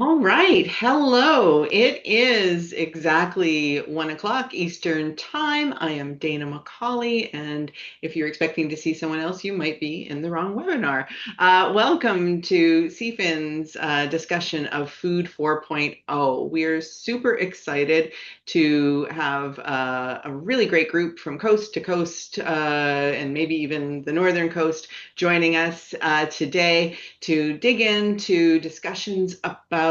All right. Hello. It is exactly 1 o'clock Eastern Time. I am Dana McCauley, and if you're expecting to see someone else, you might be in the wrong webinar. Welcome to CFIN's discussion of Food 4.0. We're super excited to have a really great group from coast to coast and maybe even the northern coast joining us today to dig into discussions about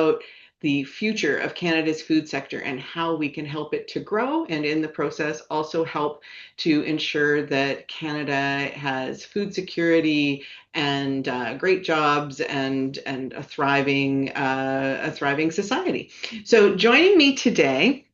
the future of Canada's food sector and how we can help it to grow, and in the process also help to ensure that Canada has food security and great jobs and a thriving society. So joining me today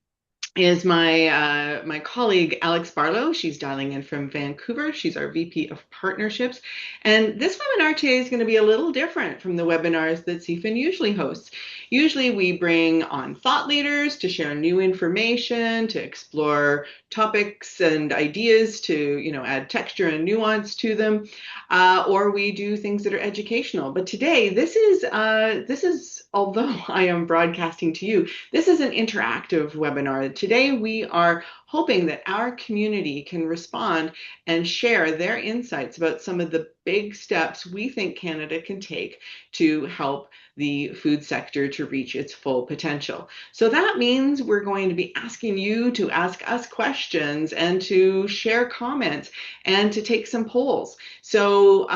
is my colleague Alex Barlow. She's dialing in from Vancouver. She's our VP of Partnerships. And this webinar today is going to be a little different from the webinars that CFIN usually hosts. Usually we bring on thought leaders to share new information, to explore topics and ideas to, add texture and nuance to them, or we do things that are educational. But today, this is although I am broadcasting to you, this is an interactive webinar. Today, we are hoping that our community can respond and share their insights about some of the big steps we think Canada can take to help the food sector to reach its full potential. So that means we're going to be asking you to ask us questions and to share comments and to take some polls. So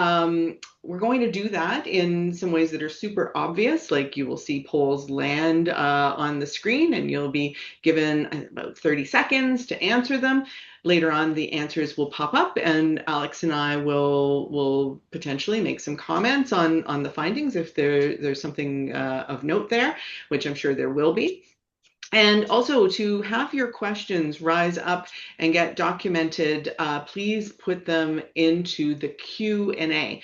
we're going to do that in some ways that are super obvious, like you will see polls land on the screen and you'll be given about 30 seconds to answer them. Later on, the answers will pop up, and Alex and I will potentially make some comments on the findings if there's something of note there, which I'm sure there will be. And also to have your questions rise up and get documented, please put them into the Q&A.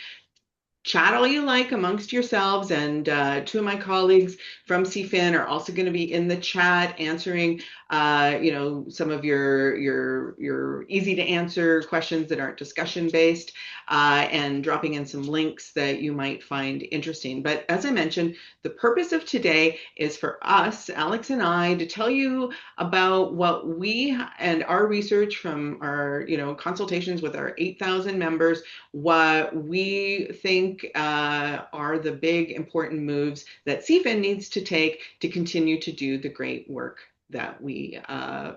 Chat all you like amongst yourselves, and two of my colleagues from CFIN are also going to be in the chat answering some of your easy to answer questions that aren't discussion based, and dropping in some links that you might find interesting. But as I mentioned, the purpose of today is for us, Alex and I, to tell you about what we and our research from our consultations with our 8,000 members, what we think are the big important moves that CFIN needs to take to continue to do the great work that we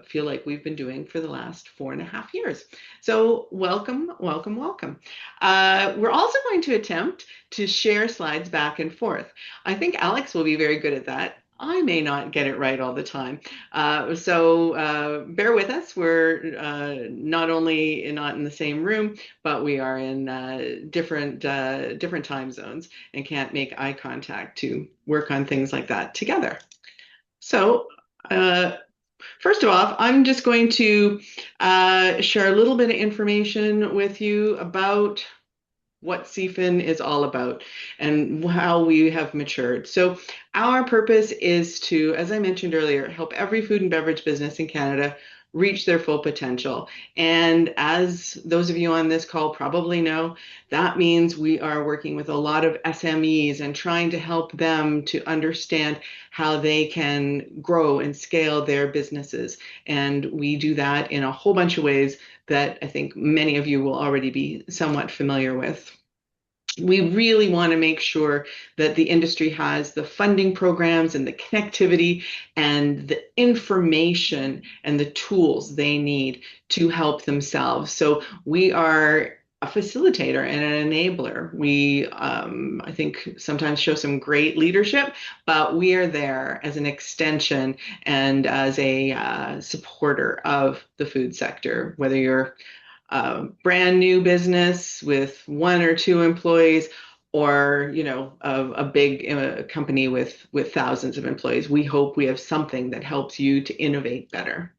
feel like we've been doing for the last 4.5 years. So welcome, welcome, welcome. We're also going to attempt to share slides back and forth. I think Alex will be very good at that. I may not get it right all the time. So bear with us. We're not only not in the same room, but we are in different time zones and can't make eye contact to work on things like that together. So first of all, I'm just going to share a little bit of information with you about what CFIN is all about and how we have matured. So our purpose is to, as I mentioned earlier, help every food and beverage business in Canada reach their full potential. And as those of you on this call probably know, that means we are working with a lot of SMEs and trying to help them to understand how they can grow and scale their businesses. And we do that in a whole bunch of ways that I think many of you will already be somewhat familiar with. We really want to make sure that the industry has the funding programs and the connectivity and the information and the tools they need to help themselves. So we are a facilitator and an enabler. We, I think, sometimes show some great leadership, but we are there as an extension and as a supporter of the food sector, whether you're a brand new business with one or two employees, or a big company with thousands of employees. We hope we have something that helps you to innovate better.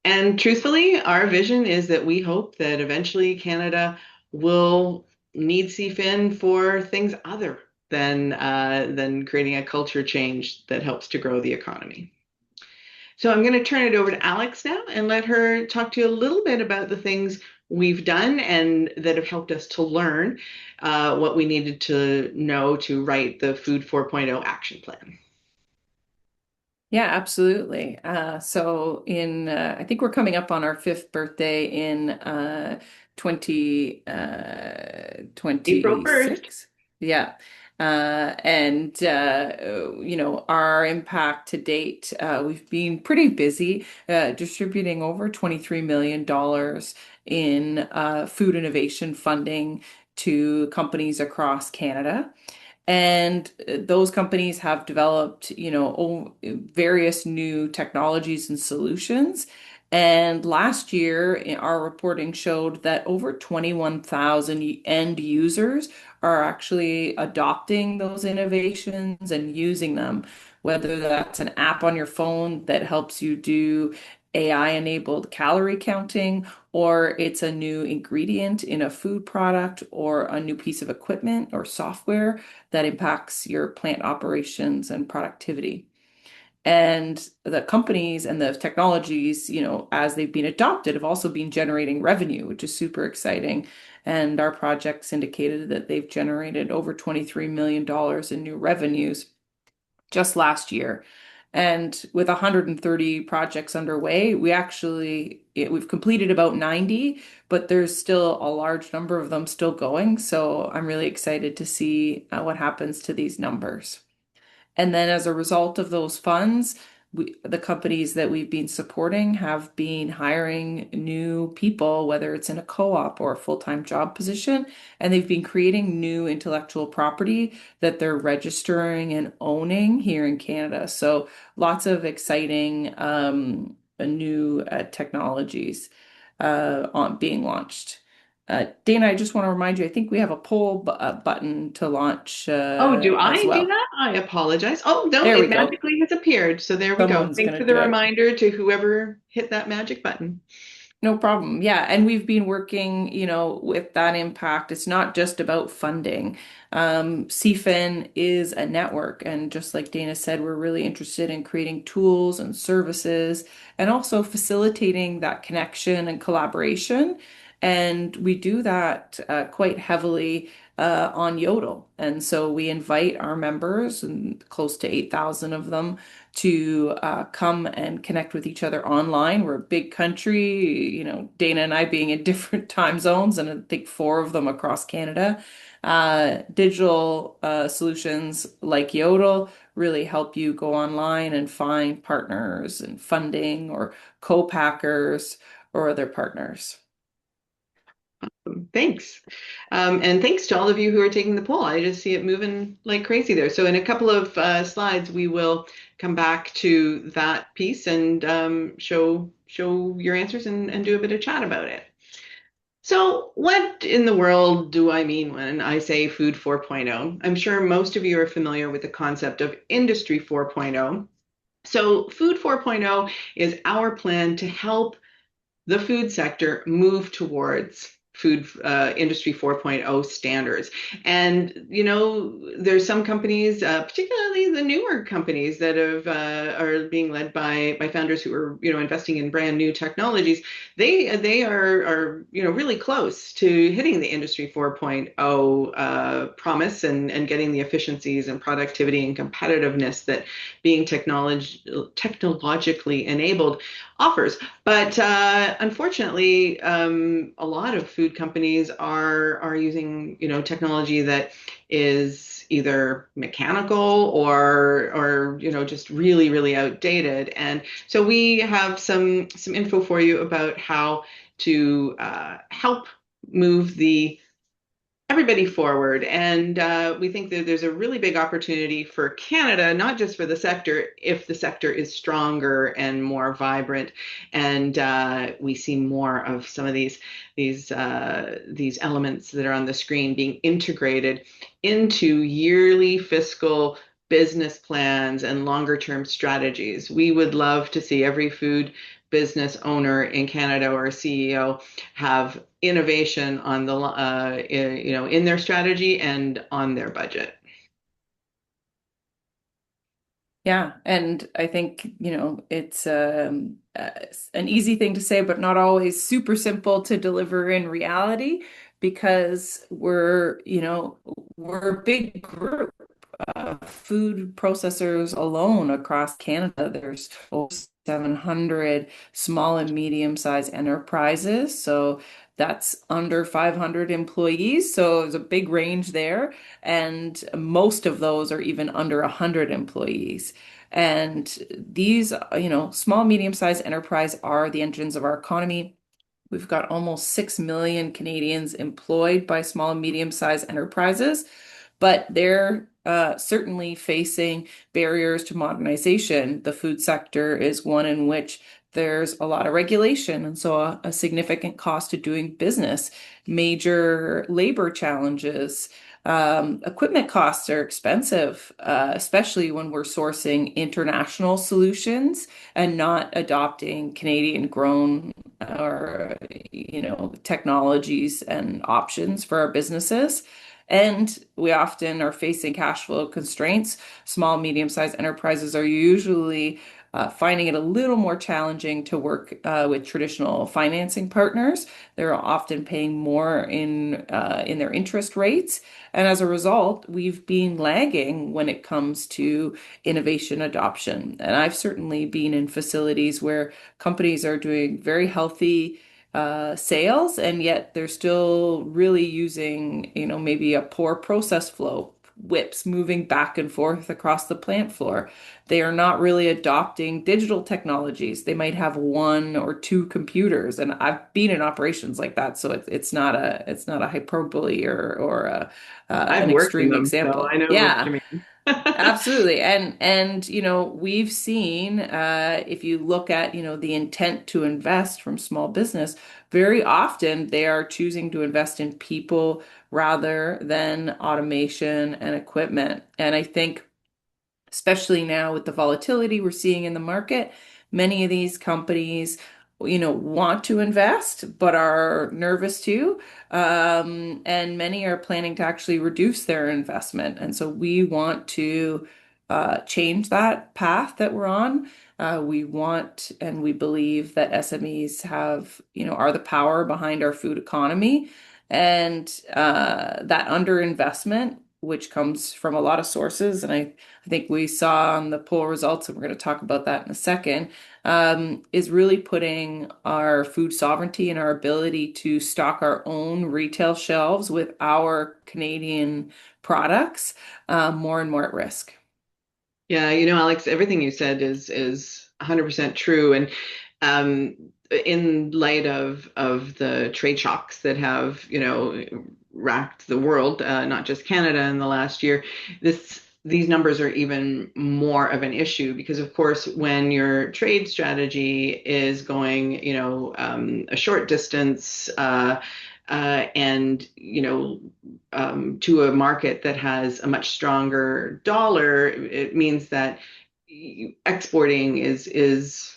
And truthfully, our vision is that we hope that eventually Canada will need CFIN for things other than creating a culture change that helps to grow the economy. So I'm going to turn it over to Alex now and let her talk to you a little bit about the things we've done and that have helped us to learn what we needed to know to write the Food 4.0 action plan. Yeah, absolutely. I think we're coming up on our fifth birthday in April 1st. 2026. Yeah. Our impact to date, we've been pretty busy distributing over $23 million in food innovation funding to companies across Canada. And those companies have developed, various new technologies and solutions. And last year, our reporting showed that over 21,000 end users are actually adopting those innovations and using them, whether that's an app on your phone that helps you do AI-enabled calorie counting, or it's a new ingredient in a food product, or a new piece of equipment or software that impacts your plant operations and productivity. And the companies and the technologies, as they've been adopted, have also been generating revenue, which is super exciting. And our projects indicated that they've generated over $23 million in new revenues just last year. And with 130 projects underway, we've completed about 90, but there's still a large number of them still going. So I'm really excited to see what happens to these numbers. And then as a result of those funds, the companies that we've been supporting have been hiring new people, whether it's in a co-op or a full-time job position, and they've been creating new intellectual property that they're registering and owning here in Canada. So lots of exciting new technologies on being launched. Dana, I just want to remind you, I think we have a poll button to launch Oh, do as I do well. that? I apologize. Oh, no, There we it go. magically has appeared. So there we go. Someone's Thanks gonna for the do it. reminder to whoever hit that magic button. No problem. Yeah, and we've been working, with that impact. It's not just about funding. CFIN is a network, and just like Dana said, we're really interested in creating tools and services and also facilitating that connection and collaboration. And we do that quite heavily on Yodel. And so we invite our members, and close to 8,000 of them, to come and connect with each other online. We're a big country, Dana and I being in different time zones, and I think four of them across Canada. Digital solutions like Yodel really help you go online and find partners and funding or co-packers or other partners. Thanks. And thanks to all of you who are taking the poll. I just see it moving like crazy there. So in a couple of slides, we will come back to that piece and show your answers and do a bit of chat about it. So what in the world do I mean when I say Food 4.0? I'm sure most of you are familiar with the concept of Industry 4.0. So Food 4.0 is our plan to help the food sector move towards food industry 4.0 standards. And there's some companies, particularly the newer companies that are being led by founders who are investing in brand new technologies. They are really close to hitting the industry 4.0 promise and getting the efficiencies and productivity and competitiveness that being technologically enabled offers. But unfortunately, a lot of food companies are using technology that is either mechanical or just really outdated. And so we have some info for you about how to help move the everybody forward. And we think that there's a really big opportunity for Canada, not just for the sector, if the sector is stronger and more vibrant, and we see more of some of these elements that are on the screen being integrated into yearly fiscal business plans and longer term strategies. We would love to see every food business owner in Canada or a CEO have innovation on the in their strategy and on their budget. Yeah, and I think, it's an easy thing to say, but not always super simple to deliver in reality because we're a big group. food processors alone across Canada. There's over 700 small and medium-sized enterprises. So that's under 500 employees. So there's a big range there. And most of those are even under 100 employees. And these, small, medium-sized enterprise are the engines of our economy. We've got almost 6 million Canadians employed by small and medium-sized enterprises, but they're certainly facing barriers to modernization. The food sector is one in which there's a lot of regulation, and so a significant cost to doing business, major labor challenges. Equipment costs are expensive, especially when we're sourcing international solutions and not adopting Canadian grown or technologies and options for our businesses. And we often are facing cash flow constraints. Small, medium-sized enterprises are usually finding it a little more challenging to work with traditional financing partners. They're often paying more in their interest rates, and as a result, we've been lagging when it comes to innovation adoption. And I've certainly been in facilities where companies are doing very healthy sales, and yet they're still really using, maybe a poor process flow, whips moving back and forth across the plant floor. They are not really adopting digital technologies. They might have one or two computers, and I've been in operations like that, so it's not a hyperbole or I've an worked in extreme them, so example. I know what Yeah. you mean. Absolutely. And we've seen if you look at, the intent to invest from small business, very often they are choosing to invest in people rather than automation and equipment. And I think especially now with the volatility we're seeing in the market, many of these companies, want to invest but are nervous too. And many are planning to actually reduce their investment. And so we want to change that path that we're on. We want and we believe that SMEs are the power behind our food economy. And that underinvestment, which comes from a lot of sources, and I think we saw on the poll results, and we're going to talk about that in a second, is really putting our food sovereignty and our ability to stock our own retail shelves with our Canadian products more and more at risk. Yeah, Alex, everything you said is 100% true. And um, in light of the trade shocks that have, racked the world, not just Canada in the last year, these numbers are even more of an issue because, of course, when your trade strategy is going, a short distance, and to a market that has a much stronger dollar, it means that exporting is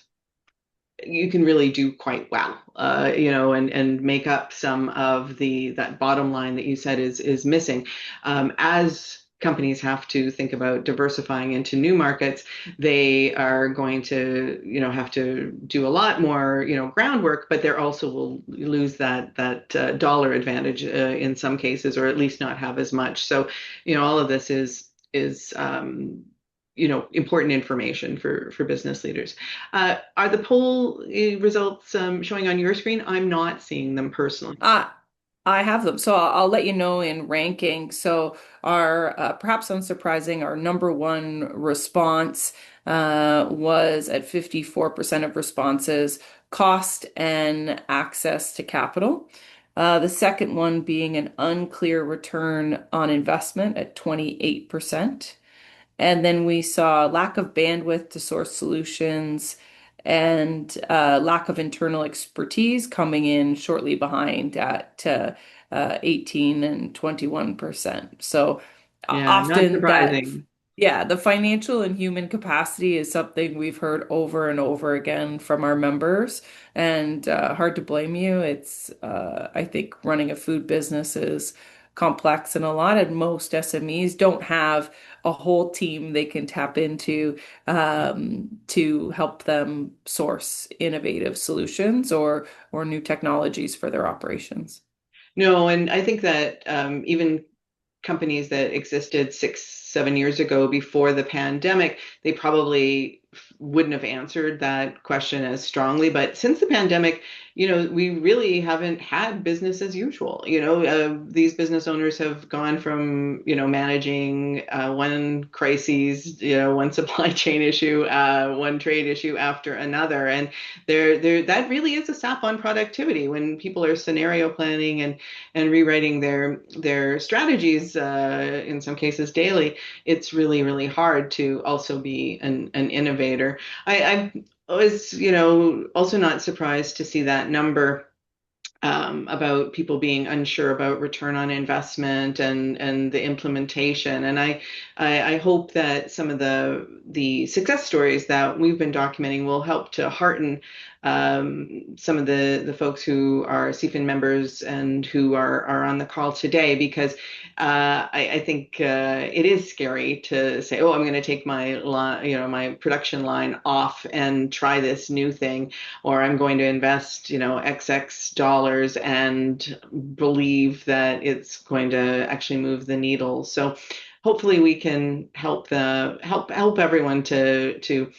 you can really do quite well, and make up some of that bottom line that you said is missing. As companies have to think about diversifying into new markets, they are going to, have to do a lot more, groundwork, but they're also will lose that dollar advantage in some cases, or at least not have as much. So, all of this is important information for business leaders. Are the poll results showing on your screen? I'm not seeing them personally. Uh, I have them. So I'll let you know in ranking. So our perhaps unsurprising, our number one response was at 54% of responses, cost and access to capital. The second one being an unclear return on investment at 28%. And then we saw lack of bandwidth to source solutions and lack of internal expertise coming in shortly behind at 18 and 21%. So Yeah, not often that, surprising. yeah, the financial and human capacity is something we've heard over and over again from our members, and hard to blame you. I think running a food business is complex and a lot, and most SMEs don't have a whole team they can tap into to help them source innovative solutions or new technologies for their operations. No, and I think that even companies that existed 7 years ago before the pandemic, they probably wouldn't have answered that question as strongly. But since the pandemic, we really haven't had business as usual. These business owners have gone from, managing one crises, one supply chain issue, one trade issue after another. And that really is a sap on productivity when people are scenario planning and rewriting their strategies, in some cases daily. It's really, really hard to also be an innovator. I was, also not surprised to see that number, about people being unsure about return on investment and the implementation. And I hope that some of the success stories that we've been documenting will help to hearten, some of the folks who are CFIN members and who are on the call today, because I think it is scary to say, oh, I'm going to take my line, my production line off and try this new thing, or I'm going to invest, XX dollars and believe that it's going to actually move the needle. So hopefully we can help everyone to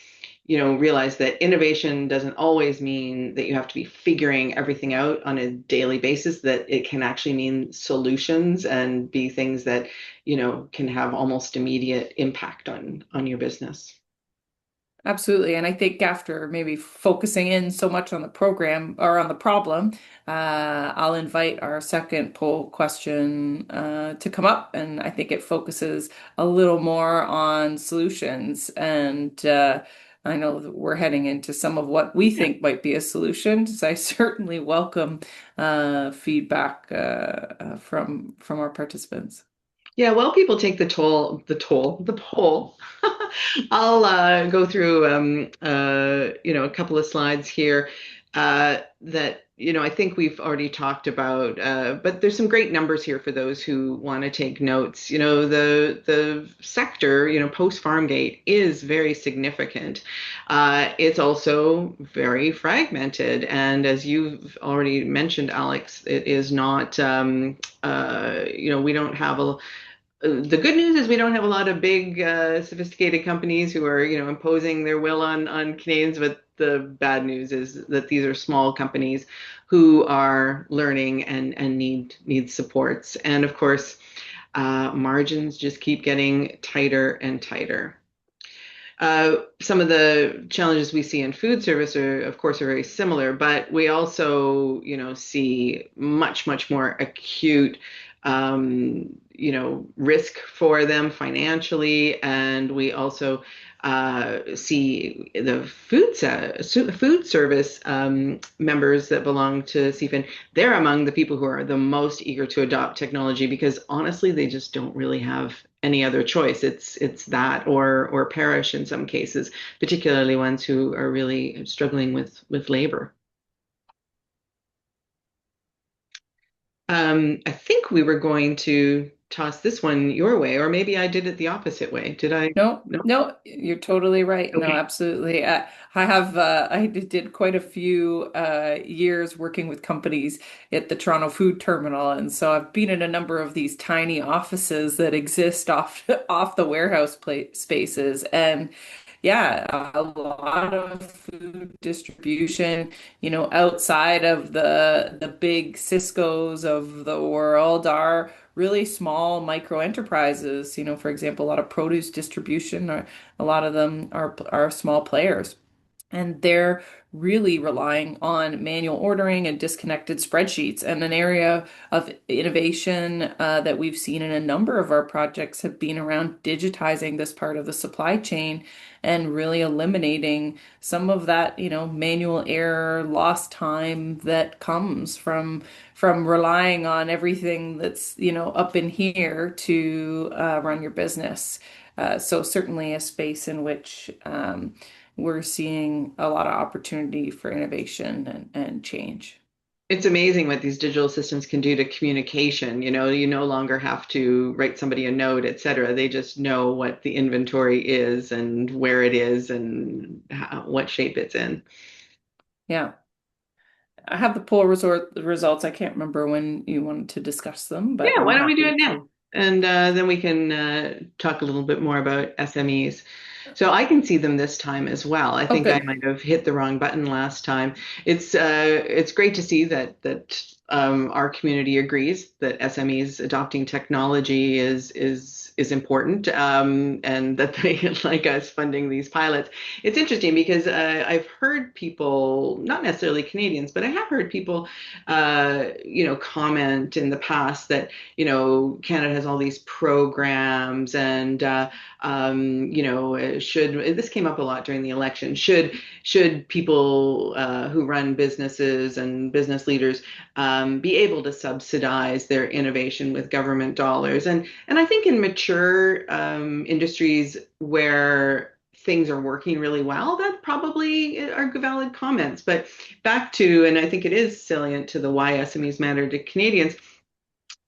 realize that innovation doesn't always mean that you have to be figuring everything out on a daily basis, that it can actually mean solutions and be things that, can have almost immediate impact on your business. Absolutely. And I think after maybe focusing in so much on the program or on the problem, I'll invite our second poll question to come up. And I think it focuses a little more on solutions. And I know that we're heading into some of what we Yeah. think might be a solution. So I certainly welcome feedback from our participants. Yeah, well, people take the poll. I'll go through, a couple of slides here, that, I think we've already talked about, but there's some great numbers here for those who want to take notes. The sector, post farm gate is very significant. It's also very fragmented, and as you've already mentioned, Alex, it is not. We don't have a The good news is we don't have a lot of big, sophisticated companies who are, imposing their will on Canadians. But the bad news is that these are small companies who are learning and need supports. And of course, margins just keep getting tighter and tighter. Some of the challenges we see in food service of course, are very similar, but we also, see much, much more acute, risk for them financially. And we also see the food service, members that belong to CFIN. They're among the people who are the most eager to adopt technology, because honestly, they just don't really have any other choice. It's that or perish in some cases, particularly ones who are really struggling with labor. I think we were going to toss this one your way, or maybe I did it the opposite way. Did I? No, No? no, you're totally right. No, Okay. absolutely. I did quite a few years working with companies at the Toronto Food Terminal, and so I've been in a number of these tiny offices that exist off off the warehouse spaces, and yeah, a lot of food distribution, outside of the big Cisco's of the world are really small micro enterprises. For example, a lot of produce distribution, or a lot of them are small players. And they're really relying on manual ordering and disconnected spreadsheets. And an area of innovation that we've seen in a number of our projects have been around digitizing this part of the supply chain and really eliminating some of that, manual error, lost time that comes from relying on everything that's, up in here to run your business. So certainly a space in which we're seeing a lot of opportunity for innovation and change. It's amazing what these digital systems can do to communication. You no longer have to write somebody a note, et cetera. They just know what the inventory is and where it is and what shape it's in. Yeah. I have the poll results. I can't remember when you wanted to discuss them, but Yeah, I'm why don't we do happy it to. now? and then we can talk a little bit more about SMEs. So I can see them this time as well. I Oh, think I good. might have hit the wrong button last time. It's great to see that our community agrees that SMEs adopting technology is important, and that they like us funding these pilots. It's interesting because I've heard people, not necessarily Canadians, but I have heard people, comment in the past that Canada has all these programs and should this came up a lot during the election. Should people who run businesses and business leaders be able to subsidize their innovation with government dollars? And I think in mature industries where things are working really well, that probably are valid comments. But back to, and I think it is salient to the why SMEs matter to Canadians,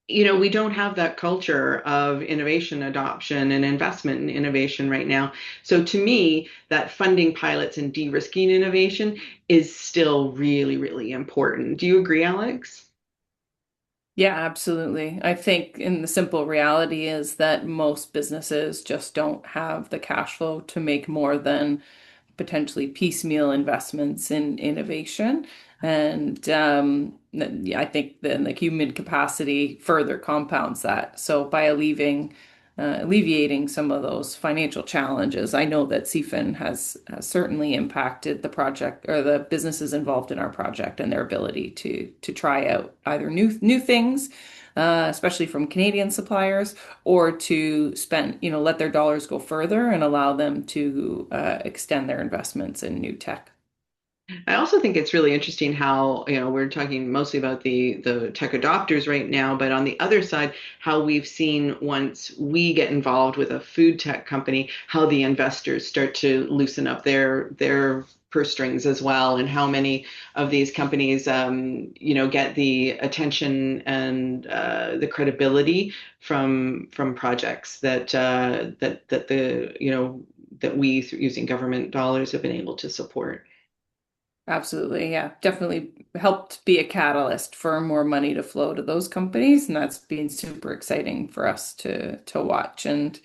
we don't have that culture of innovation adoption and investment in innovation right now. So to me, that funding pilots and de-risking innovation is still really, really important. Do you agree, Alex? Yeah, absolutely. I think in the simple reality is that most businesses just don't have the cash flow to make more than potentially piecemeal investments in innovation. And yeah, I think then the human capacity further compounds that. So by alleviating some of those financial challenges, I know that CFIN has certainly impacted the project or the businesses involved in our project and their ability to try out either new things, especially from Canadian suppliers, or to spend, let their dollars go further and allow them to extend their investments in new tech. I also think it's really interesting how, we're talking mostly about the tech adopters right now, but on the other side, how we've seen once we get involved with a food tech company, how the investors start to loosen up their purse strings as well, and how many of these companies, get the attention and the credibility from projects that we, using government dollars, have been able to support. Absolutely, yeah. Definitely helped be a catalyst for more money to flow to those companies, and that's been super exciting for us to watch. And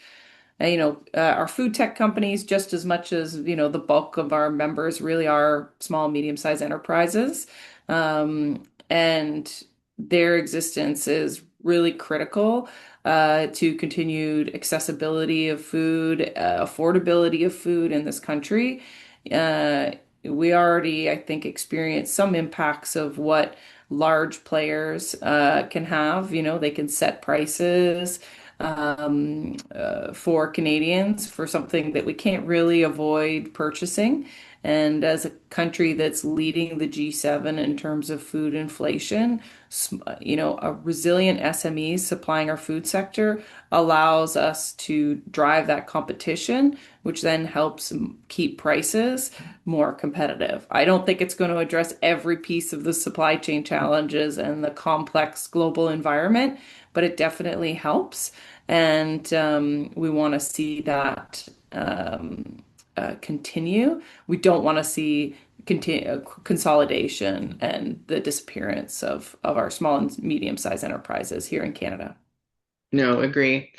our food tech companies, just as much as, the bulk of our members really are small, medium-sized enterprises. And their existence is really critical to continued accessibility of food, affordability of food in this country. Uh, we already, I think, experience some impacts of what large players can have. They can set prices for Canadians for something that we can't really avoid purchasing. And as a country that's leading the G7 in terms of food inflation, a resilient SMEs supplying our food sector allows us to drive that competition, which then helps keep prices more competitive. I don't think it's going to address every piece of the supply chain challenges and the complex global environment, but it definitely helps. And we want to see that continue. We don't want to see continue consolidation and the disappearance of our small and medium-sized enterprises here in Canada. No, agree.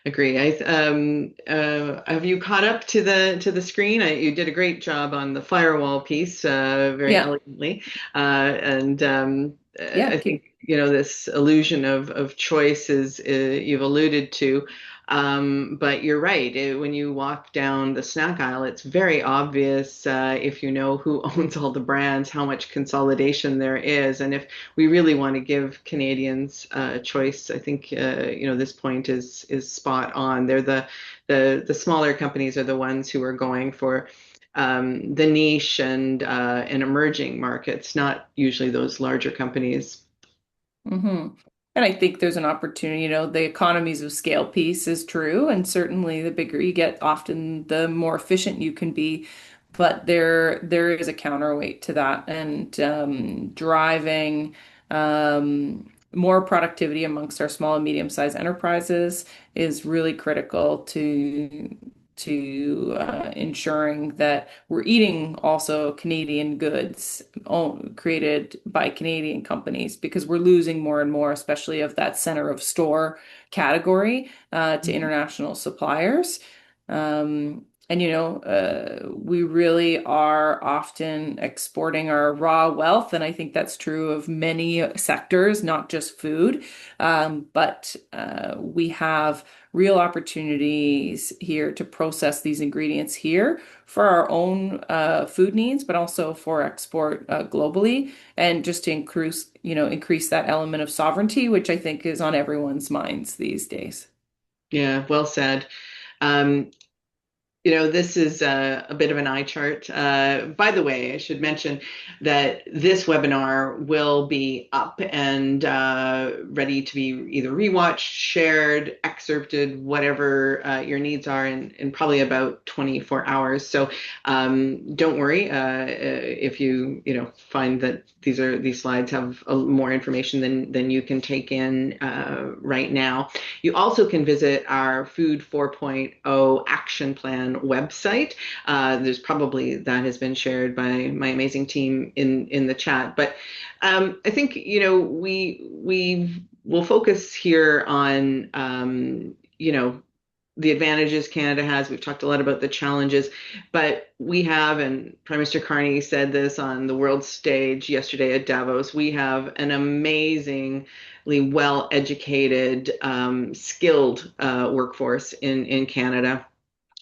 Agree. Have you caught up to the screen? You did a great job on the firewall piece, very Yeah, elegantly. And yeah. I think this illusion of choice is you've alluded to. But you're right. When you walk down the snack aisle, it's very obvious, if you know who owns all the brands, how much consolidation there is, and if we really want to give Canadians choice, I think this point is spot on. They're the smaller companies are the ones who are going for the niche and emerging markets, not usually those larger companies. hmm And I think there's an opportunity, the economies of scale piece is true, and certainly the bigger you get, often the more efficient you can be. But there is a counterweight to that, and driving more productivity amongst our small and medium-sized enterprises is really critical to ensuring that we're eating also Canadian goods created by Canadian companies because we're losing more and more, especially of that center of store category to international suppliers. We really are often exporting our raw wealth, and I think that's true of many sectors, not just food. But we have real opportunities here to process these ingredients here for our own food needs, but also for export globally, and just to increase that element of sovereignty, which I think is on everyone's minds these days. Yeah, well said. Um, this is a bit of an eye chart. By the way, I should mention that this webinar will be up and ready to be either rewatched, shared, excerpted, whatever your needs are in probably about 24 hours. So don't worry if you find that these slides have more information than you can take in right now. You also can visit our Food 4.0 action plan website. There's probably that has been shared by my amazing team in the chat. But I think we will focus here on the advantages Canada has. We've talked a lot about the challenges, but we have, and Prime Minister Carney said this on the world stage yesterday at Davos, we have an amazingly well-educated, skilled workforce in Canada.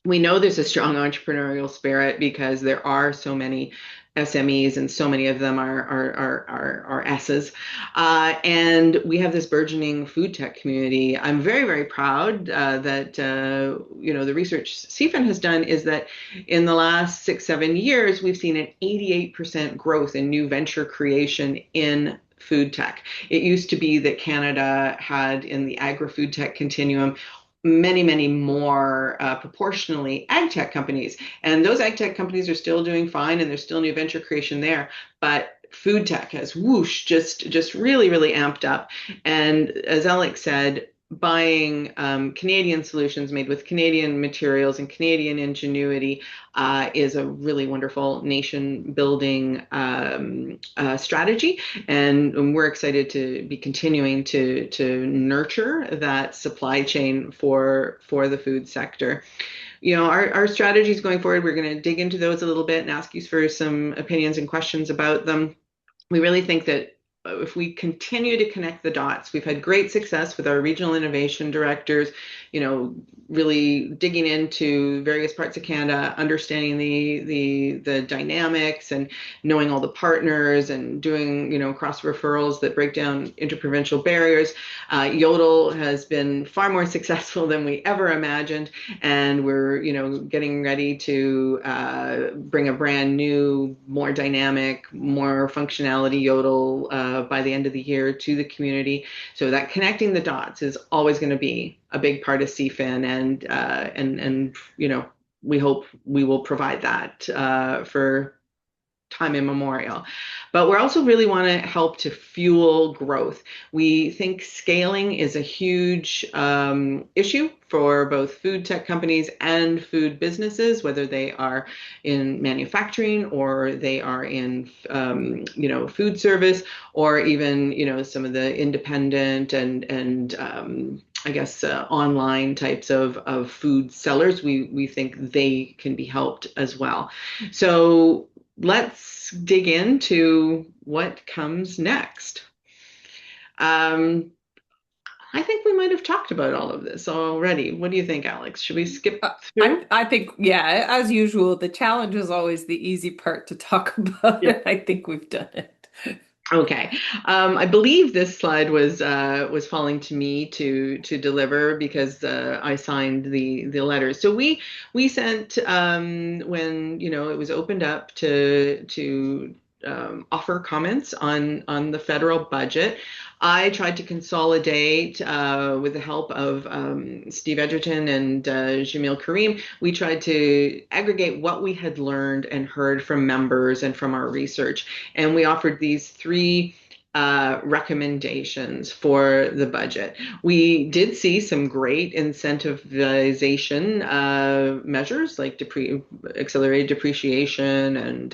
We know there's a strong entrepreneurial spirit because there are so many SMEs and so many of them are S's. And we have this burgeoning food tech community. I'm very, very proud that, the research CFIN has done is that in the last 6, 7 years, we've seen an 88% growth in new venture creation in food tech. It used to be that Canada had in the agri-food tech continuum many, many more proportionally ag tech companies. And those ag tech companies are still doing fine and there's still new venture creation there. But food tech has whoosh, just really, really amped up. And as Alex said, buying Canadian solutions made with Canadian materials and Canadian ingenuity is a really wonderful nation building strategy. And we're excited to be continuing to nurture that supply chain for the food sector. Our strategies going forward, we're going to dig into those a little bit and ask you for some opinions and questions about them. We really think that if we continue to connect the dots, we've had great success with our regional innovation directors, really digging into various parts of Canada, understanding the dynamics and knowing all the partners and doing, cross referrals that break down interprovincial barriers. Yodel has been far more successful than we ever imagined. And we're, getting ready to bring a brand new, more dynamic, more functionality Yodel by the end of the year to the community. So that connecting the dots is always going to be a big part of CFIN, and we hope we will provide that for time immemorial. But we also really want to help to fuel growth. We think scaling is a huge issue for both food tech companies and food businesses, whether they are in manufacturing or they are in, food service, or even, some of the independent and I guess online types of food sellers. We think they can be helped as well. So let's dig into what comes next. I think we might have talked about all of this already. What do you think, Alex? Should we skip through? I think, yeah, as usual, the challenge is always the easy part to talk about, Yeah. and I think we've done it. Okay. I believe this slide was falling to me to deliver because I signed the letters. So we sent when it was opened up to offer comments on the federal budget. I tried to consolidate with the help of Steve Edgerton and Jamil Karim. We tried to aggregate what we had learned and heard from members and from our research. And we offered these three recommendations for the budget. We did see some great incentivization measures like accelerated depreciation and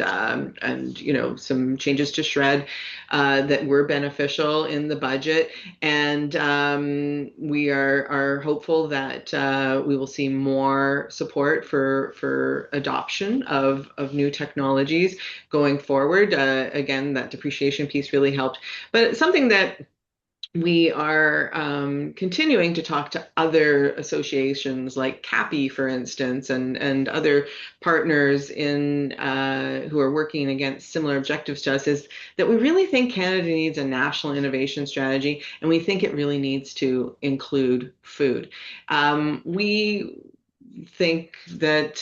some changes to shred that were beneficial in the budget. And we are hopeful that we will see more support for adoption of new technologies going forward. Again, that depreciation piece really helped. But something that we are continuing to talk to other associations like CAPI, for instance, and other partners in who are working against similar objectives to us, is that we really think Canada needs a national innovation strategy, and we think it really needs to include food. We think that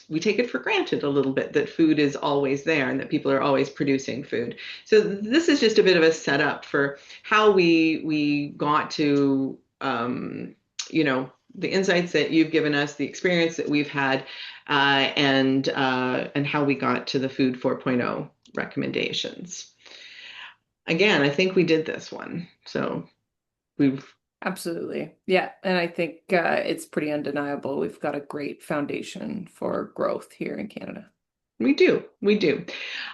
we take it for granted a little bit that food is always there and that people are always producing food. So this is just a bit of a setup for how we got to the insights that you've given us, the experience that we've had, and how we got to the Food 4.0 recommendations. Again, I think we did this one, so we've Absolutely. Yeah. And I think it's pretty undeniable. We've got a great foundation for growth here in Canada. We do, we do.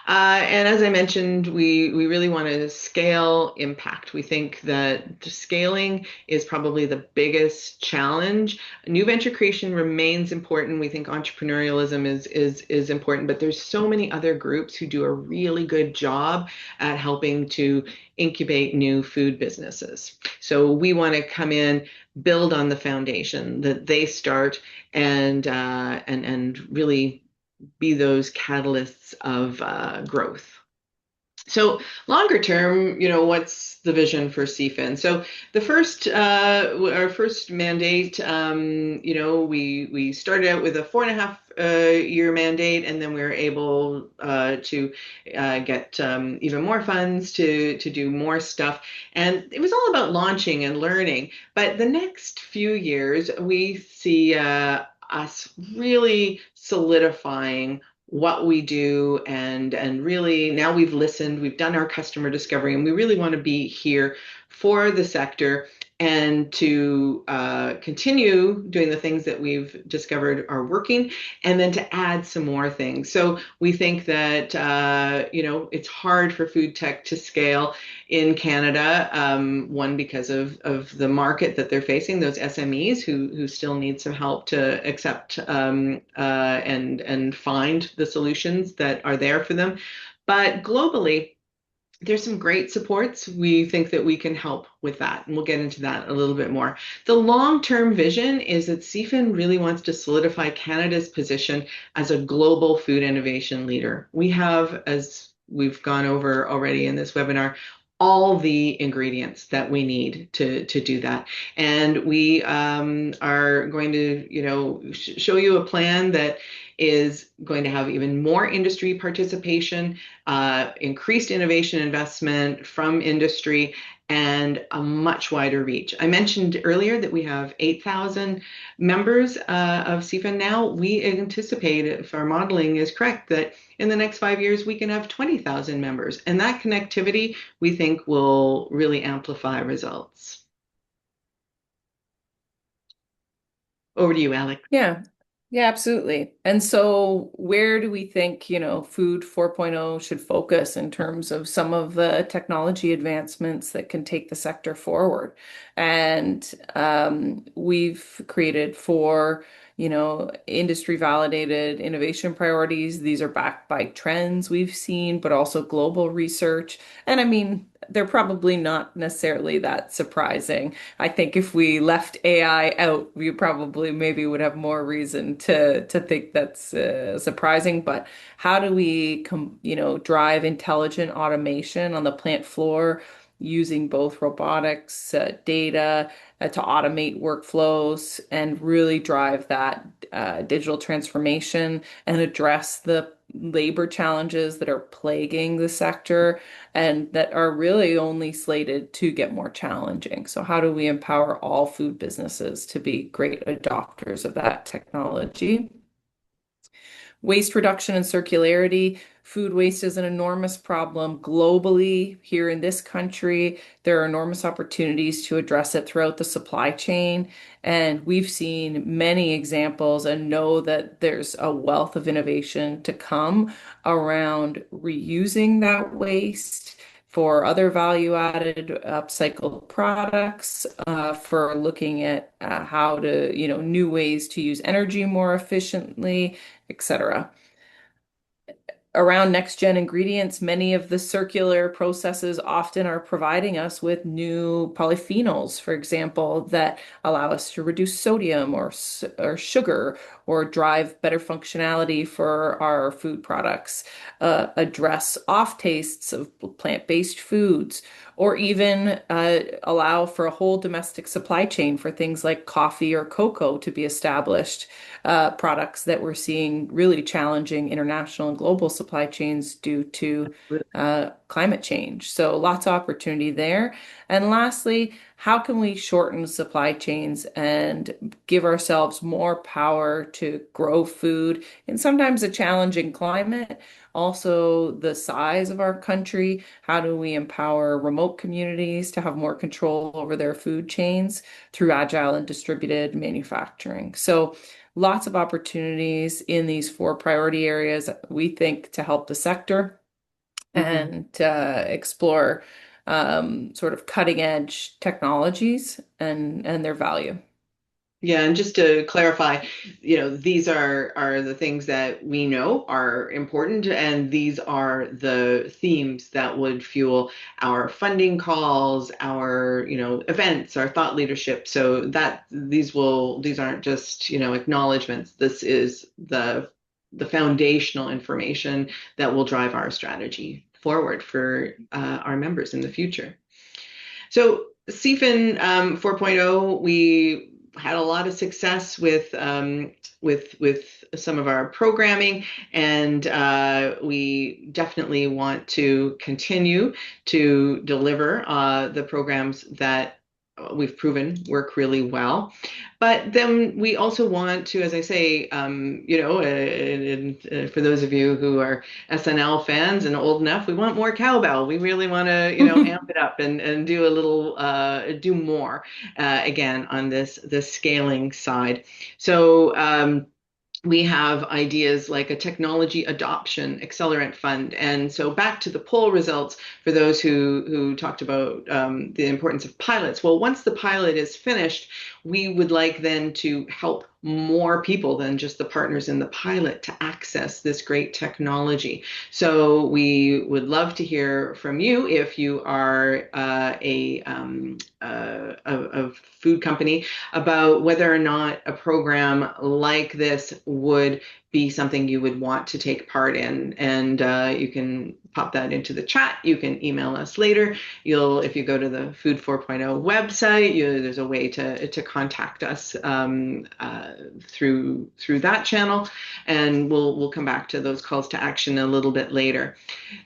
And as I mentioned, we really want to scale impact. We think that scaling is probably the biggest challenge. New venture creation remains important. We think entrepreneurialism is important, but there's so many other groups who do a really good job at helping to incubate new food businesses. So we want to come in, build on the foundation that they start, and really be those catalysts of growth. So longer term, what's the vision for CFIN? So our first mandate, we started out with a 4.5 year mandate, and then we were able to get even more funds to do more stuff. And it was all about launching and learning. But the next few years, we see us really solidifying what we do, and really now we've listened, we've done our customer discovery, and we really want to be here for the sector and to continue doing the things that we've discovered are working, and then to add some more things. So we think that it's hard for food tech to scale in Canada. One, because of the market that they're facing, those SMEs who still need some help to accept and find the solutions that are there for them. But globally, there's some great supports. We think that we can help with that, and we'll get into that a little bit more. The long-term vision is that CFIN really wants to solidify Canada's position as a global food innovation leader. We have, as we've gone over already in this webinar, all the ingredients that we need to do that. And we are going to, show you a plan that is going to have even more industry participation, increased innovation investment from industry, and a much wider reach. I mentioned earlier that we have 8,000 members of CFIN now. We anticipate, if our modeling is correct, that in the next 5 years we can have 20,000 members. And that connectivity, we think, will really amplify results. Over to you, Alex. Yeah. Yeah, absolutely. And so where do we think, Food 4.0 should focus in terms of some of the technology advancements that can take the sector forward? And we've created four, industry validated innovation priorities. These are backed by trends we've seen, but also global research. And I mean, they're probably not necessarily that surprising. I think if we left AI out, we probably maybe would have more reason to think that's surprising. But how do we drive intelligent automation on the plant floor using both robotics, data to automate workflows and really drive that digital transformation and address the labor challenges that are plaguing the sector and that are really only slated to get more challenging. So how do we empower all food businesses to be great adopters of that technology? Waste reduction and circularity. Food waste is an enormous problem globally. Here in this country, there are enormous opportunities to address it throughout the supply chain. And we've seen many examples and know that there's a wealth of innovation to come around reusing that waste for other value-added upcycled products, for looking at how to, new ways to use energy more efficiently, etc. Around next gen ingredients, many of the circular processes often are providing us with new polyphenols, for example, that allow us to reduce sodium or sugar or drive better functionality for our food products, address off tastes of plant-based foods, or even allow for a whole domestic supply chain for things like coffee or cocoa to be established, products that we're seeing really challenging international and global supply chains due to climate change. So lots of opportunity there. And lastly, how can we shorten supply chains and give ourselves more power to grow food in sometimes a challenging climate? Also, the size of our country. How do we empower remote communities to have more control over their food chains through agile and distributed manufacturing? So, lots of opportunities in these four priority areas, we think, to help the sector Mhm. and explore sort of cutting edge technologies and their value. Yeah, and just to clarify, these are the things that we know are important, and these are the themes that would fuel our funding calls, our, events, our thought leadership. So that these aren't just, acknowledgments. This is the foundational information that will drive our strategy forward for our members in the future. So CFIN 4.0, we had a lot of success with some of our programming, and we definitely want to continue to deliver the programs that we've proven work really well. But then we also want to, as I say, for those of you who are SNL fans and old enough, we want more cowbell. We really want to, amp it up and do a little, do more again on this scaling side. So we have ideas like a technology adoption accelerant fund. And so back to the poll results for those who talked about the importance of pilots. Well, once the pilot is finished, we would like then to help more people than just the partners in the pilot to access this great technology. So we would love to hear from you if you are a food company, about whether or not a program like this would be something you would want to take part in. And you can pop that into the chat. You can email us later. If you go to the Food 4.0 website, there's a way to contact us through that channel, and we'll come back to those calls to action a little bit later.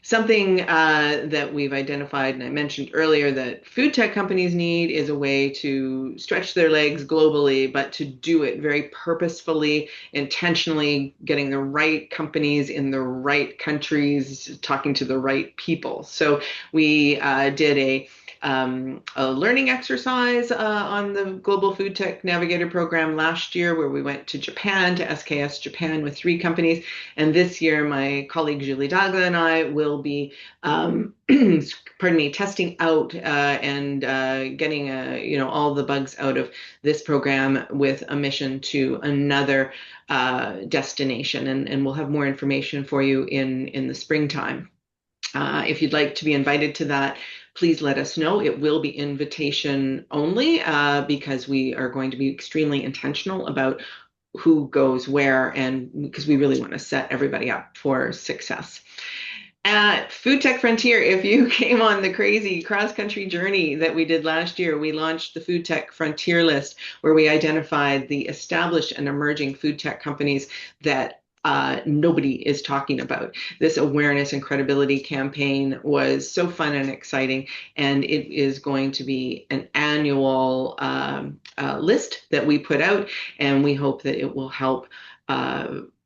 Something that we've identified, and I mentioned earlier, that food tech companies need is a way to stretch their legs globally, but to do it very purposefully, intentionally, getting the right companies in the right countries, talking to the right people. So we did a learning exercise on the Global Food Tech Navigator program last year, where we went to Japan, to SKS Japan, with 3 companies. And this year, my colleague Julie Dagla and I will be, pardon me, testing out and getting all the bugs out of this program with a mission to another destination. And we'll have more information for you in the springtime. If you'd like to be invited to that, please let us know. It will be invitation only, because we are going to be extremely intentional about who goes where, and because we really want to set everybody up for success. At Food Tech Frontier, if you came on the crazy cross-country journey that we did last year, we launched the Food Tech Frontier list, where we identified the established and emerging food tech companies that nobody is talking about. This awareness and credibility campaign was so fun and exciting, and it is going to be an annual list that we put out, and we hope that it will help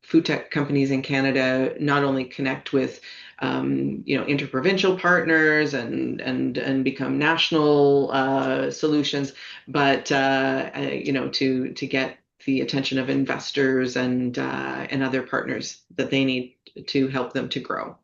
food tech companies in Canada not only connect with interprovincial partners and become national solutions, but to get the attention of investors and other partners that they need to help them to grow.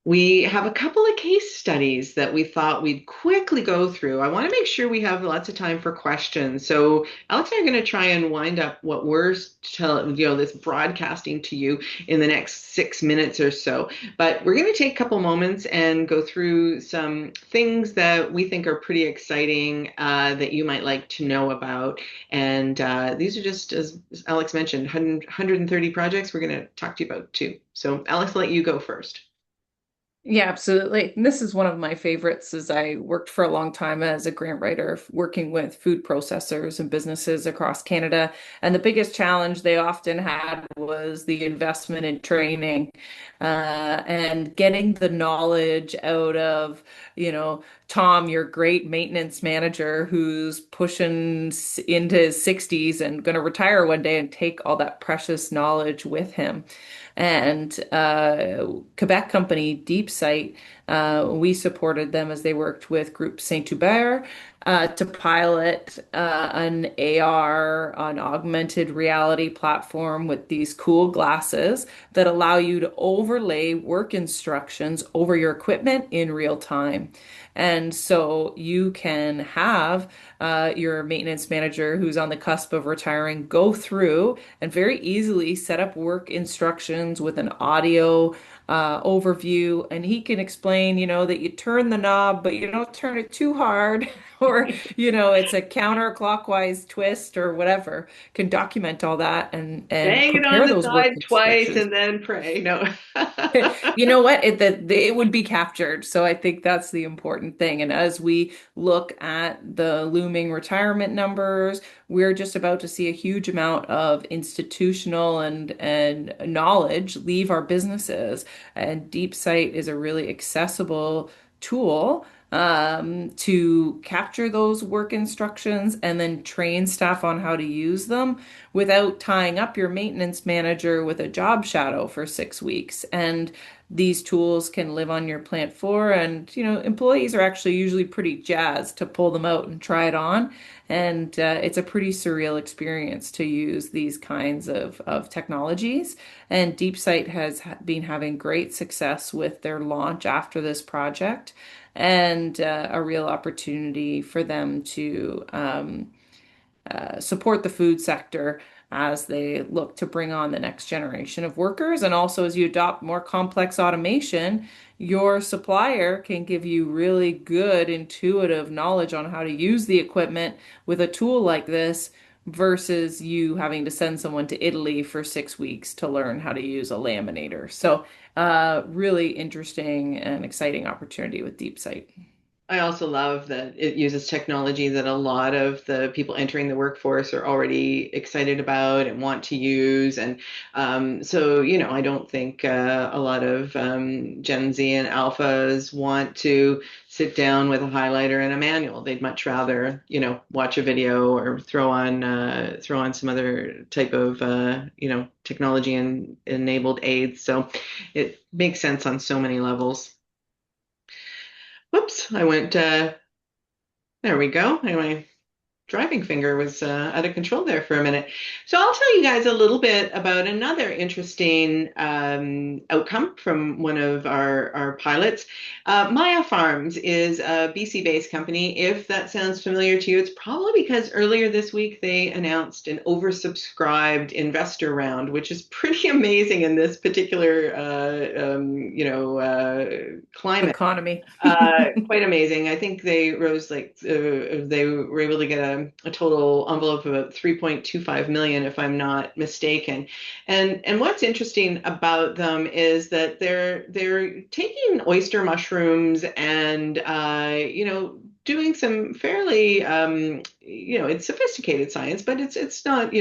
We have a couple of case studies that we thought we'd quickly go through. I want to make sure we have lots of time for questions. So Alex and I are going to try and wind up what we're this broadcasting to you in the next 6 minutes or so. But we're going to take a couple moments and go through some things that we think are pretty exciting that you might like to know about. And these are just, as Alex mentioned, 130 projects we're going to talk to you about too. So Alex, I'll let you go first. Yeah, absolutely. And this is one of my favorites as I worked for a long time as a grant writer, working with food processors and businesses across Canada. And the biggest challenge they often had was the investment in training, and getting the knowledge out of, Tom, your great maintenance manager who's pushing into his 60s and going to retire one day and take all that precious knowledge with him. And Quebec company Deep Sight, we supported them as they worked with Group Saint Hubert to pilot an AR, an augmented reality platform with these cool glasses that allow you to overlay work instructions over your equipment in real time. And so you can have your maintenance manager who's on the cusp of retiring go through and very easily set up work instructions with an audio overview. And he can explain, that you turn the knob, but you don't turn it too hard, or, it's a counterclockwise twist or whatever. Can document all that and Bang it on prepare the those work side twice instructions. and then pray. No. You know what? It would be captured. So I think that's the important thing. And as we look at the looming retirement numbers, we're just about to see a huge amount of institutional and knowledge leave our businesses. And DeepSight is a really accessible tool to capture those work instructions and then train staff on how to use them without tying up your maintenance manager with a job shadow for 6 weeks. And these tools can live on your plant floor, and employees are actually usually pretty jazzed to pull them out and try it on. And it's a pretty surreal experience to use these kinds of technologies. And DeepSight has been having great success with their launch after this project, and a real opportunity for them to support the food sector as they look to bring on the next generation of workers. And also, as you adopt more complex automation, your supplier can give you really good intuitive knowledge on how to use the equipment with a tool like this versus you having to send someone to Italy for 6 weeks to learn how to use a laminator. So, really interesting and exciting opportunity with DeepSight. I also love that it uses technology that a lot of the people entering the workforce are already excited about and want to use. And I don't think a lot of Gen Z and Alphas want to sit down with a highlighter and a manual. They'd much rather, watch a video or throw on some other type of, technology and enabled aids. So it makes sense on so many levels. Whoops, there we go. My driving finger was out of control there for a minute. So I'll tell you guys a little bit about another interesting outcome from one of our pilots. Maya Farms is a BC-based company. If that sounds familiar to you, it's probably because earlier this week they announced an oversubscribed investor round, which is pretty amazing in this particular climate. Economy. Quite amazing. I think they were able to get a total envelope of about 3.25 million, if I'm not mistaken. And what's interesting about them is that they're taking oyster mushrooms and doing some fairly it's sophisticated science, but it's not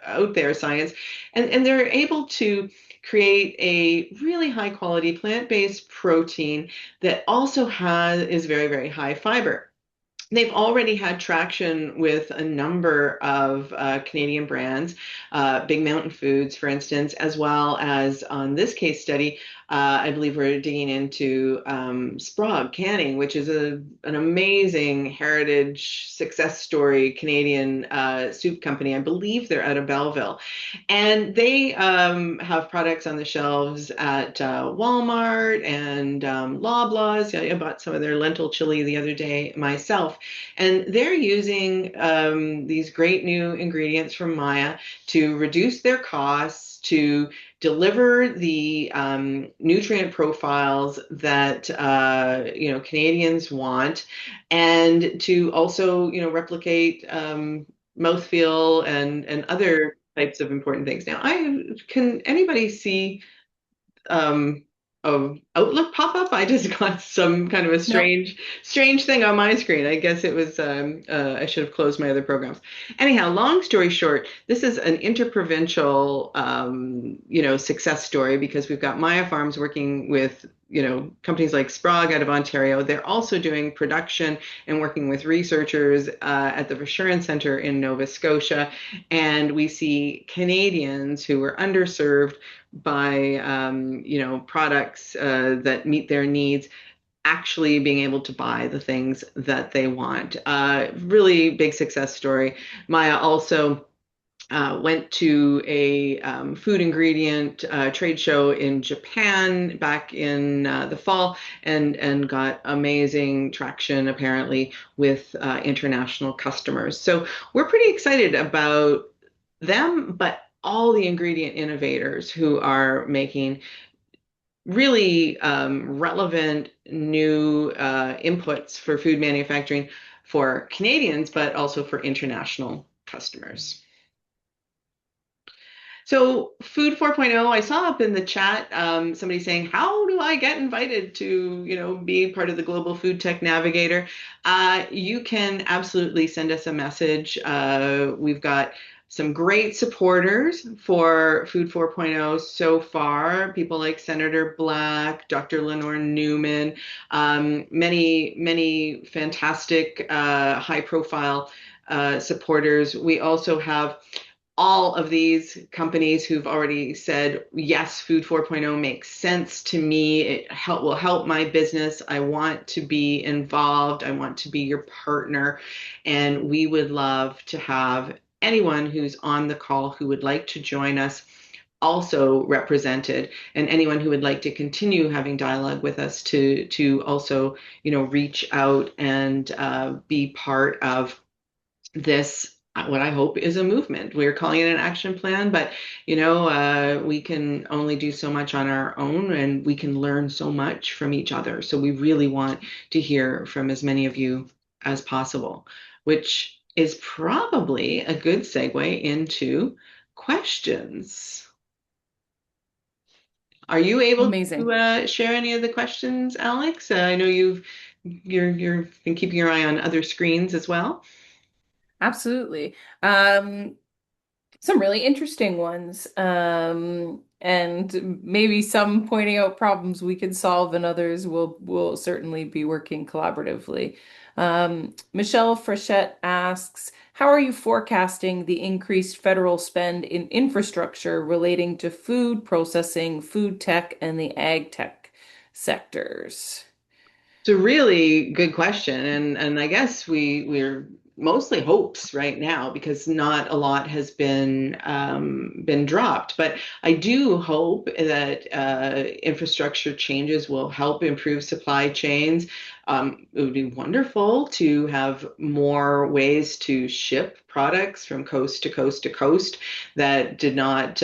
out there science, and they're able to create a really high quality plant-based protein that also is very, very high fiber. they've already had traction with a number of Canadian brands, Big Mountain Foods, for instance, as well as on this case study. I believe we're digging into Sprague Canning, which is an amazing heritage success story Canadian soup company. I believe they're out of Belleville. And they have products on the shelves at Walmart and Loblaws. Yeah, I bought some of their lentil chili the other day myself. And they're using these great new ingredients from Maya to reduce their costs, to deliver the nutrient profiles that Canadians want, and to also replicate mouthfeel and other types of important things. Now, I can anybody see um Outlook pop up? I just got some kind of a No. strange thing on my screen. I guess it was I should have closed my other programs. Anyhow, long story short, this is an interprovincial success story because we've got Maya Farms working with companies like Sprague out of Ontario. They're also doing production and working with researchers at the Assurance Center in Nova Scotia. And we see Canadians who were underserved by products that meet their needs actually being able to buy the things that they want. Really big success story. Maya also went to a food ingredient trade show in Japan back in the fall and got amazing traction apparently with international customers. So we're pretty excited about them, but all the ingredient innovators who are making really relevant new inputs for food manufacturing for Canadians, but also for international customers. So, Food 4.0, I saw up in the chat somebody saying, "How do I get invited to, be part of the Global Food Tech Navigator?" You can absolutely send us a message. We've got some great supporters for Food 4.0 so far. People like Senator Black, Dr. Lenore Newman, many fantastic high-profile supporters. We also have all of these companies who've already said, yes, Food 4.0 makes sense to me. Will help my business. I want to be involved. I want to be your partner. And we would love to have anyone who's on the call who would like to join us also represented, and anyone who would like to continue having dialogue with us to also reach out and be part of this, what I hope is a movement. We're calling it an action plan, but we can only do so much on our own, and we can learn so much from each other. So we really want to hear from as many of you as possible, which is probably a good segue into questions. Are you able to Amazing. share any of the questions, Alex? I know you've been keeping your eye on other screens as well. Absolutely. Some really interesting ones. And maybe some pointing out problems we can solve, and others will certainly be working collaboratively. Michelle Frechette asks, how are you forecasting the increased federal spend in infrastructure relating to food processing, food tech, and the ag tech sectors? It's a really good question, and I guess we're mostly hopes right now because not a lot has been dropped. But I do hope that infrastructure changes will help improve supply chains. It would be wonderful to have more ways to ship products from coast to coast to coast that did not,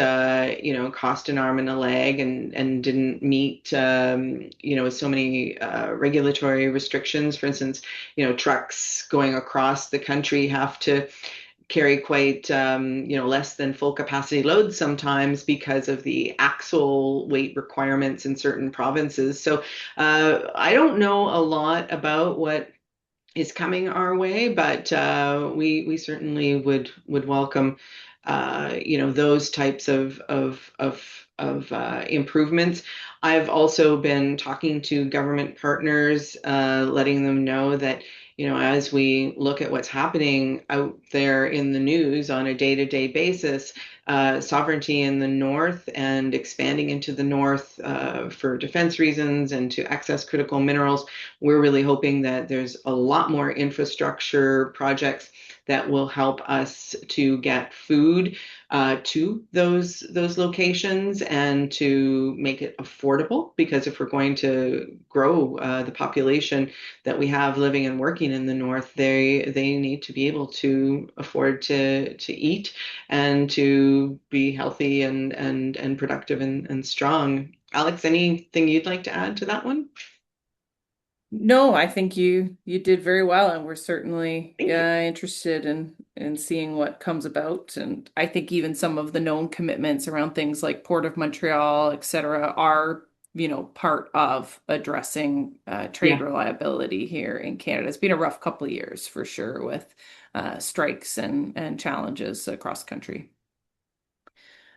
cost an arm and a leg and didn't meet, so many regulatory restrictions. For instance, trucks going across the country have to carry quite less than full capacity loads sometimes because of the axle weight requirements in certain provinces. So I don't know a lot about what is coming our way, but we certainly would welcome those types of improvements. I've also been talking to government partners, letting them know that as we look at what's happening out there in the news on a day-to-day basis, sovereignty in the north and expanding into the north for defense reasons and to access critical minerals, we're really hoping that there's a lot more infrastructure projects that will help us to get food to those locations and to make it affordable. Because if we're going to grow the population that we have living and working in the north, they need to be able to afford to eat and to be healthy and productive and strong. Alex, anything you'd like to add to that one? No, I think you did very well, and we're certainly Thank you. interested in seeing what comes about. And I think even some of the known commitments around things like Port of Montreal, et cetera, are, part of addressing trade Yeah. reliability here in Canada. It's been a rough couple of years for sure with strikes and challenges across the country.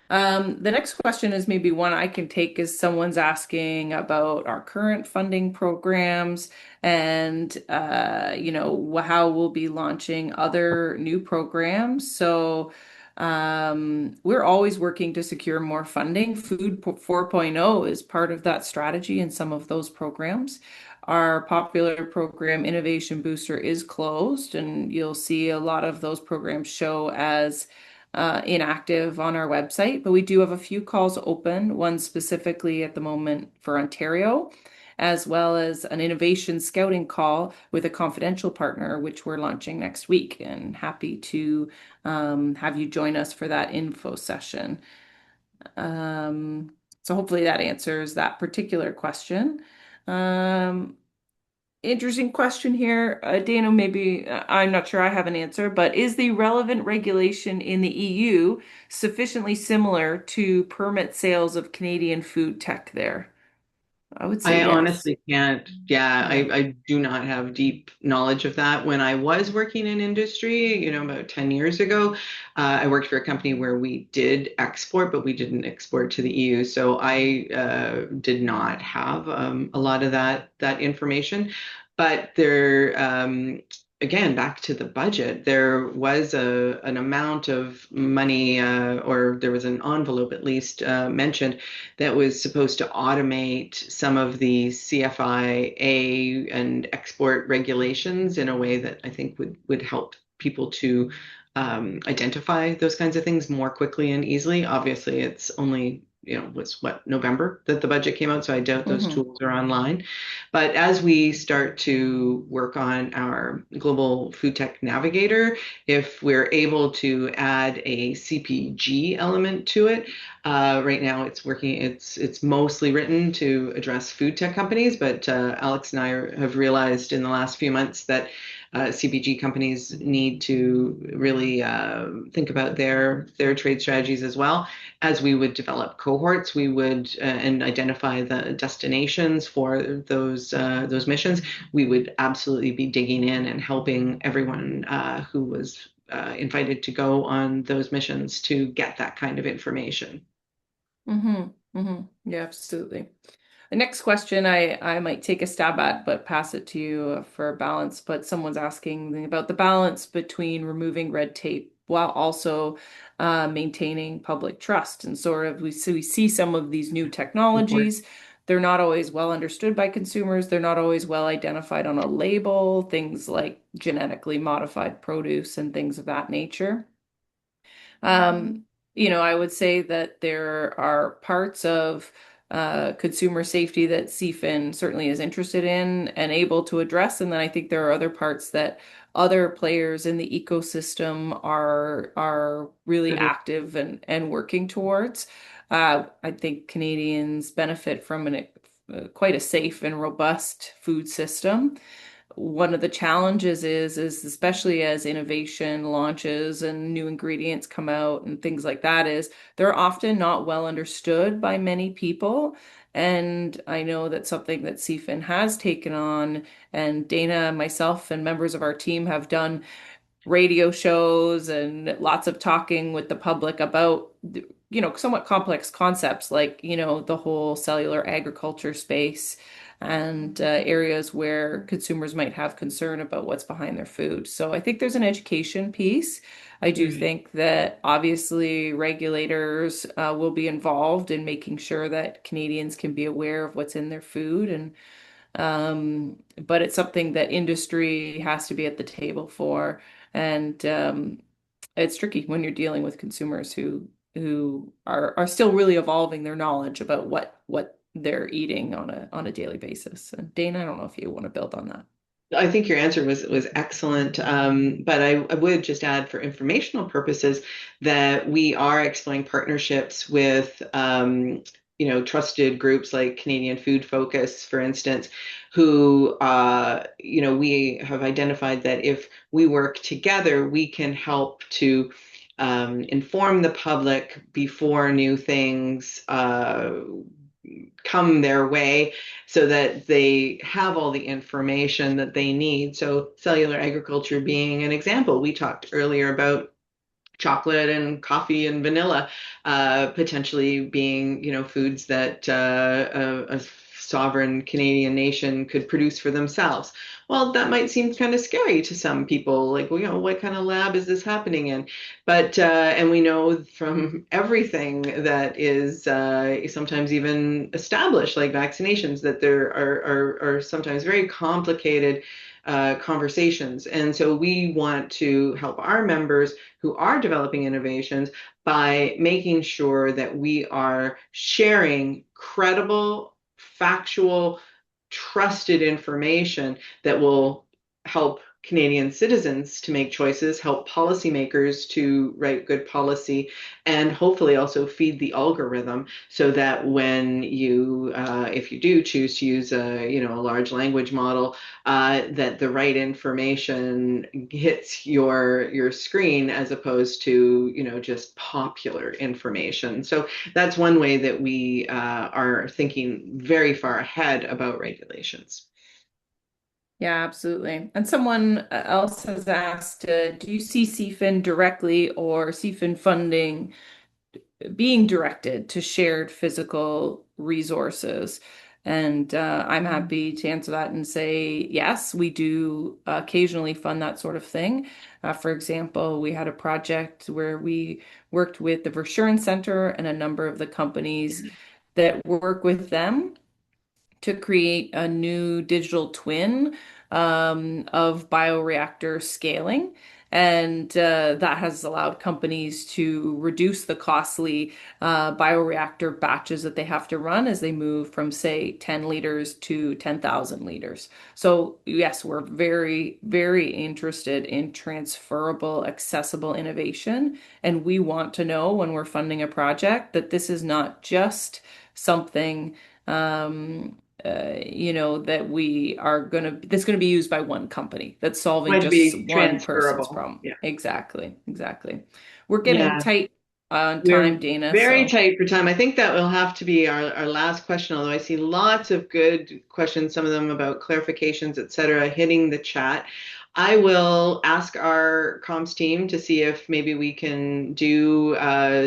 The next question is maybe one I can take is someone's asking about our current funding programs and how we'll be launching other new programs. So we're always working to secure more funding. Food 4.0 is part of that strategy in some of those programs. Our popular program, Innovation Booster, is closed, and you'll see a lot of those programs show as inactive on our website, but we do have a few calls open, one specifically at the moment for Ontario, as well as an innovation scouting call with a confidential partner, which we're launching next week. And happy to have you join us for that info session. So hopefully that answers that particular question. Um, Interesting question here. Dana, maybe I'm not sure I have an answer, but is the relevant regulation in the EU sufficiently similar to permit sales of Canadian food tech there? I would say I yes. honestly can't. Yeah, Yeah. I do not have deep knowledge of that. When I was working in industry, about 10 years ago, I worked for a company where we did export, but we didn't export to the EU. So I did not have a lot of that information. But again, back to the budget, there was an amount of money, or there was an envelope at least mentioned that was supposed to automate some of the CFIA and export regulations in a way that I think would help people to identify those kinds of things more quickly and easily. Obviously, it's only, was what, November that the budget came out, so I doubt those Hmm. tools are online. But as we start to work on our global food tech navigator, if we're able to add a CPG element to it, right now, it's working. It's mostly written to address food tech companies, but Alex and I have realized in the last few months that CPG companies need to really think about their trade strategies as well. As we would develop cohorts, we would and identify the destinations for those missions. We would absolutely be digging in and helping everyone who was invited to go on those missions to get that kind of information. Hmm. Hmm. Yeah, absolutely. The next question I might take a stab at, but pass it to you for a balance. But someone's asking about the balance between removing red tape while also maintaining public trust. And sort of we see some of these new Important. technologies. They're not always well understood by consumers. They're not always well identified on a label, things like genetically modified produce and things of that nature. Um, I would say that there are parts of consumer safety that CFIN certainly is interested in and able to address. And then I think there are other parts that other players in the ecosystem are really active and working towards. I think Canadians benefit from quite a safe and robust food system. One of the challenges is especially as innovation launches and new ingredients come out and things like that is they're often not well understood by many people. And I know that's something that CFIN has taken on, and Dana, myself, and members of our team have done radio shows and lots of talking with the public about, somewhat complex concepts like, the whole cellular agriculture space. and areas where consumers might have concern about what's behind their food. So I think there's an education piece. I do Right. think that obviously regulators will be involved in making sure that Canadians can be aware of what's in their food, and but it's something that industry has to be at the table for, and it's tricky when you're dealing with consumers who are still really evolving their knowledge about what they're eating on a daily basis. And Dana, I don't know if you want to build on that. I think your answer was excellent, but I would just add, for informational purposes, that we are exploring partnerships with, trusted groups like Canadian Food Focus, for instance, who, we have identified that if we work together, we can help to inform the public before new things come their way, so that they have all the information that they need. So, cellular agriculture being an example, we talked earlier about chocolate and coffee and vanilla potentially being, foods that a sovereign Canadian nation could produce for themselves. Well, that might seem kind of scary to some people, like, well, what kind of lab is this happening in? But and we know from everything that is sometimes even established, like vaccinations, that there are sometimes very complicated conversations. And so we want to help our members who are developing innovations by making sure that we are sharing credible, factual, trusted information that will help Canadian citizens to make choices, help policymakers to write good policy, and hopefully also feed the algorithm, so that when if you do choose to use a large language model, that the right information hits your screen, as opposed to just popular information. So that's one way that we are thinking very far ahead about regulations. Yeah, absolutely. And someone else has asked, do you see CFIN directly or CFIN funding being directed to shared physical resources? And I'm happy to answer that and say, yes, we do occasionally fund that sort of thing. For example, we had a project where we worked with the Versurance Center and a number of the companies that work with them to create a new digital twin of bioreactor scaling. And that has allowed companies to reduce the costly bioreactor batches that they have to run as they move from, say, 10 liters to 10,000 liters. So, yes, we're very, very interested in transferable, accessible innovation. And we want to know when we're funding a project that this is not just something that we are that's gonna be used by one company that's solving Going to just be one person's transferable. problem. Yeah. Exactly, exactly. We're getting Yeah. tight on time, We're Dana, very so tight for time. I think that will have to be our last question, although I see lots of good questions, some of them about clarifications, et cetera, hitting the chat. I will ask our comms team to see if maybe we can do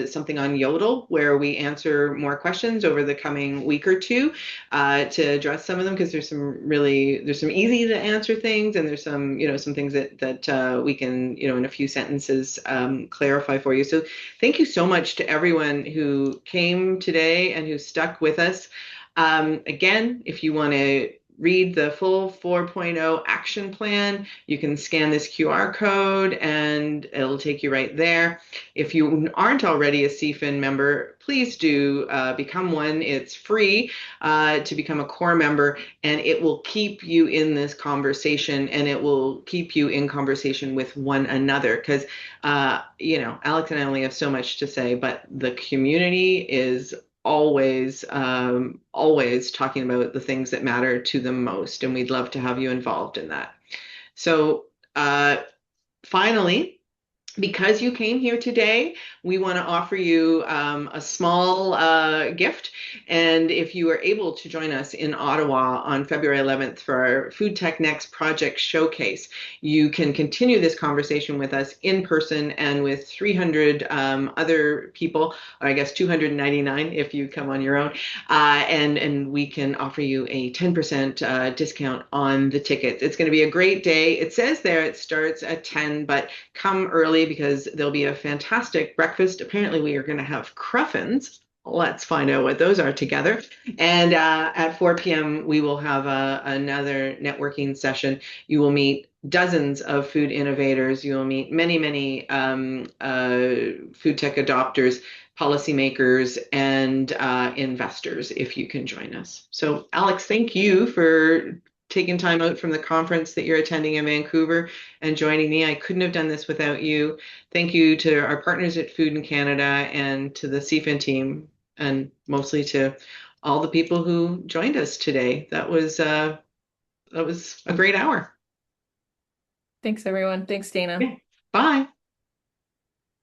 something on Yodel, where we answer more questions over the coming week or two to address some of them, because there's some easy to answer things, and there's some things that we can, in a few sentences, clarify for you. So thank you so much to everyone who came today and who stuck with us. Again, if you want to read the full 4.0 action plan, you can scan this QR code and it'll take you right there. If you aren't already a CFIN member, please do become one. It's free to become a core member, and it will keep you in this conversation, and it will keep you in conversation with one another, because Alex and I only have so much to say, but the community is always talking about the things that matter to them most, and we'd love to have you involved in that. So, finally, because you came here today, we want to offer you a small gift. And if you are able to join us in Ottawa on February 11th for our Food Tech Next project showcase, you can continue this conversation with us in person and with 300 other people, or I guess 299 if you come on your own. And we can offer you a 10% discount on the tickets. It's going to be a great day. It says there it starts at 10, but come early because there'll be a fantastic breakfast. Apparently, we are going to have cruffins. Let's find out what those are together. And at 4 p.m., we will have another networking session. You will meet dozens of food innovators. You will meet many, many food tech adopters, policymakers, and investors if you can join us. So, Alex, thank you for taking time out from the conference that you're attending in Vancouver and joining me. I couldn't have done this without you. Thank you to our partners at Food in Canada and to the CFIN team, and mostly to all the people who joined us today. That was a great hour. Thanks, everyone. Thanks, Dana. Okay. Bye.